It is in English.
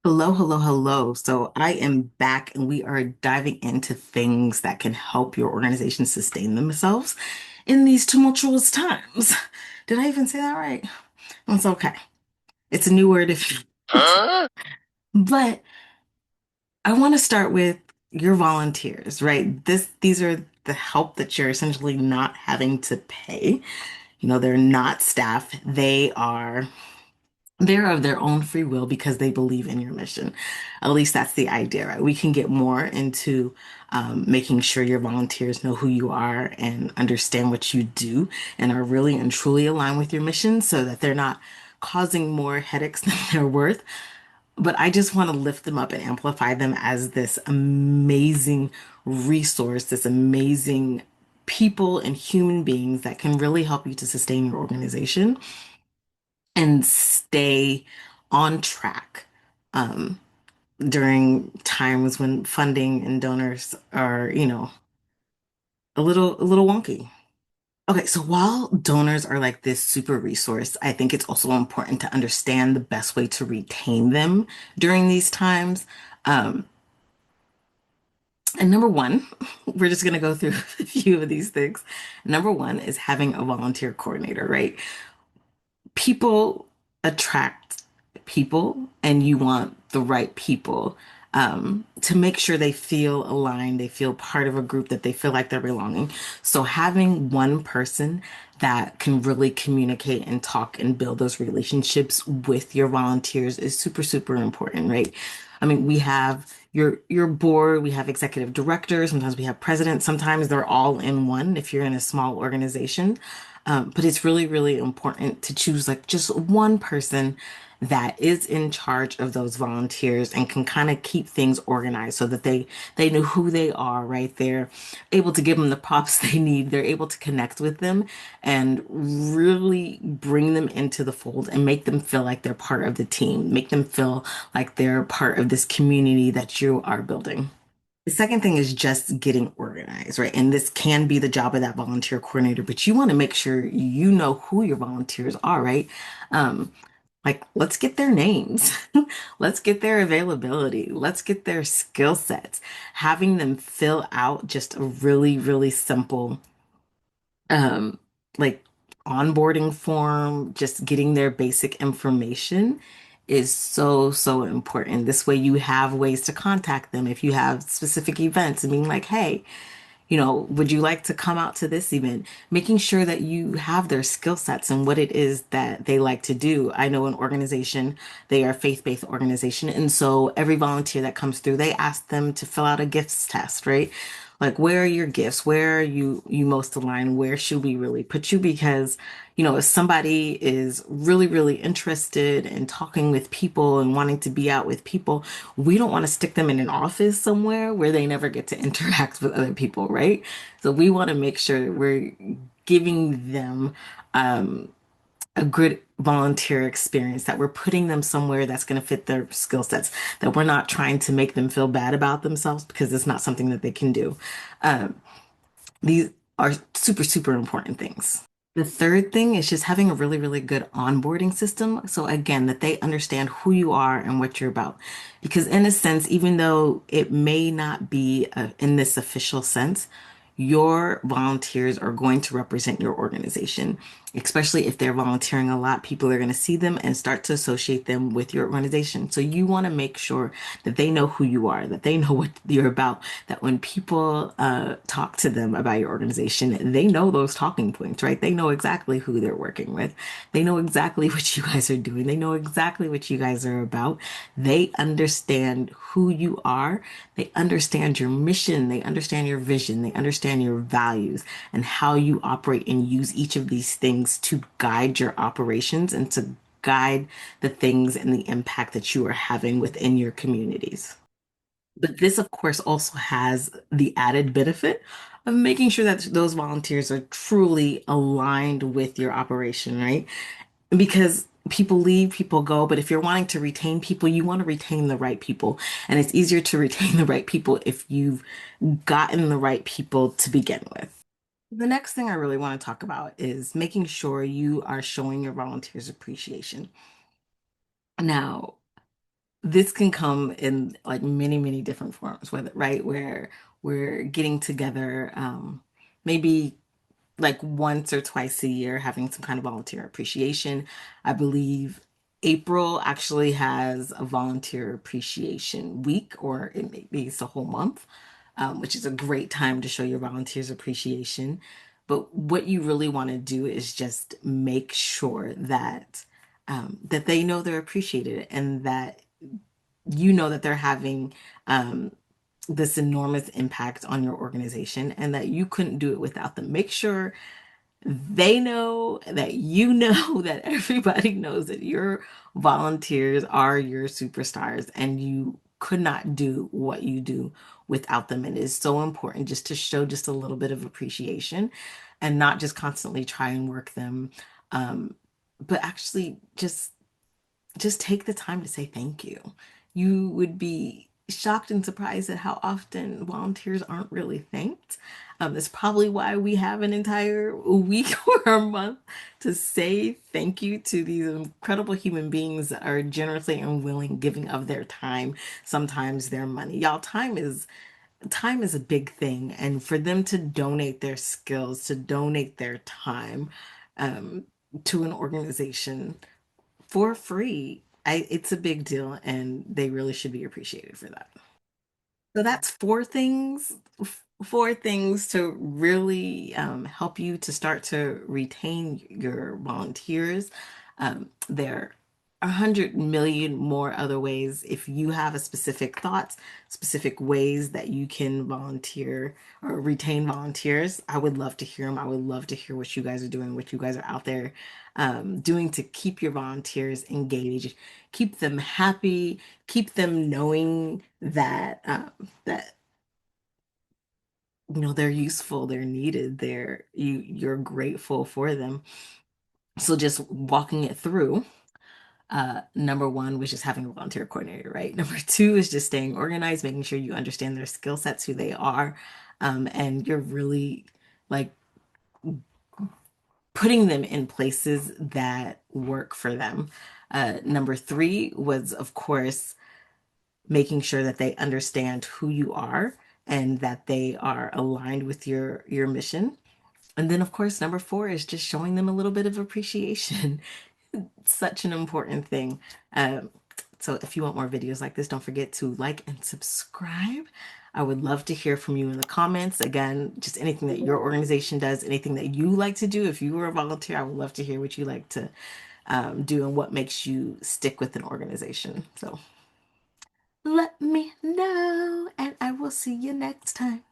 Hello, hello, hello. So I am back and we are diving into things that can help your organization sustain themselves in these tumultuous times. Did I even say that right? It's okay. It's a new word if you, but I want to start with your volunteers, right? These are the help that you're essentially not having to pay. They're not staff. They're of their own free will because they believe in your mission. At least that's the idea, right? We can get more into making sure your volunteers know who you are and understand what you do and are really and truly aligned with your mission so that they're not causing more headaches than they're worth. But I just want to lift them up and amplify them as this amazing resource, this amazing people and human beings that can really help you to sustain your organization and stay on track um, during times when funding and donors are, a little wonky. Okay, so while donors are like this super resource, I think it's also important to understand the best way to retain them during these times. Um, and number one, we're just going to go through a few of these things. Number one is having a volunteer coordinator, right? People attract people, and you want the right people to make sure they feel aligned, they feel part of a group, that they feel like they're belonging. So having one person that can really communicate and talk and build those relationships with your volunteers is super, super important, right? I mean, we have your board, we have executive directors, sometimes we have presidents, sometimes they're all in one if you're in a small organization. But it's really, really important to choose like just one person that is in charge of those volunteers and can kind of keep things organized so that they know who they are, right? They're able to give them the props they need. They're able to connect with them and really bring them into the fold and make them feel like they're part of the team, make them feel like they're part of this community that you are building. The second thing is just getting organized, right? And this can be the job of that volunteer coordinator, but you want to make sure you know who your volunteers are, right? Um, like, let's get their names. Let's get their availability. Let's get their skill sets. Having them fill out just a really, really simple um like onboarding form, just getting their basic information is so, so important. This way you have ways to contact them if you have specific events and being like, hey, would you like to come out to this event? Making sure that you have their skill sets and what it is that they like to do. I know an organization, they are a faith-based organization. And so every volunteer that comes through, they ask them to fill out a gifts test, right? Like, where are your gifts? Where are you most aligned? Where should we really put you? Because, if somebody is really, really interested in talking with people and wanting to be out with people, we don't want to stick them in an office somewhere where they never get to interact with other people, right? So we want to make sure we're giving them um, a good volunteer experience, that we're putting them somewhere that's going to fit their skill sets, that we're not trying to make them feel bad about themselves because it's not something that they can do. Um, these are super, super important things. The third thing is just having a really, really good onboarding system. So again, that they understand who you are and what you're about. Because in a sense, even though it may not be in this official sense, your volunteers are going to represent your organization. Especially if they're volunteering a lot, people are going to see them and start to associate them with your organization. So you want to make sure that they know who you are, that they know what you're about, that when people talk to them about your organization, they know those talking points, right? They know exactly who they're working with. They know exactly what you guys are doing. They know exactly what you guys are about. They understand who you are. They understand your mission. They understand your vision. They understand your values and how you operate and use each of these things to guide your operations and to guide the things and the impact that you are having within your communities. But this, of course, also has the added benefit of making sure that those volunteers are truly aligned with your operation, right? Because people leave, people go, but if you're wanting to retain people, you want to retain the right people. And it's easier to retain the right people if you've gotten the right people to begin with. The next thing I really want to talk about is making sure you are showing your volunteers appreciation. Now, this can come in like many, many different forms, whether, right, where we're getting together, maybe like once or twice a year, having some kind of volunteer appreciation. I believe April actually has a volunteer appreciation week, or it maybe it's a whole month, which is a great time to show your volunteers appreciation. But what you really want to do is just make sure that that they know they're appreciated and that you know that they're having um, this enormous impact on your organization and that you couldn't do it without them. Make sure they know that you know that everybody knows that your volunteers are your superstars and you could not do what you do without them. And it is so important just to show just a little bit of appreciation and not just constantly try and work them, um, but actually just take the time to say thank you. You would be shocked and surprised at how often volunteers aren't really thanked. That's probably why we have an entire week or a month to say thank you to these incredible human beings that are generously and willing giving of their time, sometimes their money. Y'all, time is a big thing, and for them to donate their skills, to donate their time um, to an organization for free. It's a big deal, and they really should be appreciated for that. So that's four things to really help you to start to retain your volunteers. There are 100 million more other ways. If you have a specific thoughts, specific ways that you can volunteer or retain volunteers, I would love to hear them. I would love to hear what you guys are doing, what you guys are out there doing to keep your volunteers engaged, keep them happy, keep them knowing that that they're useful, they're needed, you're grateful for them. So just walking it through. Number one was just having a volunteer coordinator, right? Number two is just staying organized, making sure you understand their skill sets, who they are, and you're really like putting them in places that work for them. Number three was, of course, making sure that they understand who you are and that they are aligned with your mission. And then, of course, number four is just showing them a little bit of appreciation. Such an important thing. Um, so if you want more videos like this, don't forget to like and subscribe. I would love to hear from you in the comments. Again, just anything that your organization does, anything that you like to do. If you were a volunteer, I would love to hear what you like to do and what makes you stick with an organization. So let me know, and I will see you next time.